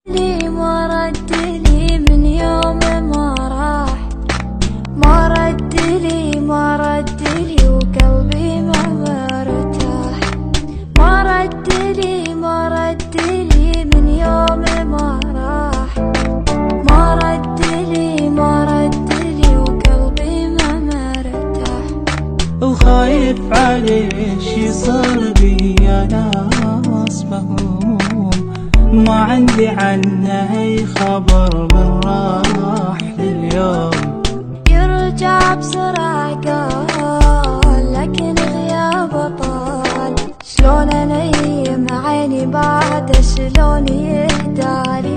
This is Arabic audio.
لي ما رد لي من يوم ما راح، ما رد لي ما رد لي وقلبي ما مرتاح، ما رد لي ما رد لي من يوم ما راح، ما رد لي ما رد لي وقلبي ما مرتاح. وخايف عليه شي صار بي يا ناس مهموم، ما عندي عنه اي خبر من راح لليوم. يرجع بسرعة قال لكن غيابه طال، شلون انيم عيني بعد شلون يهدالي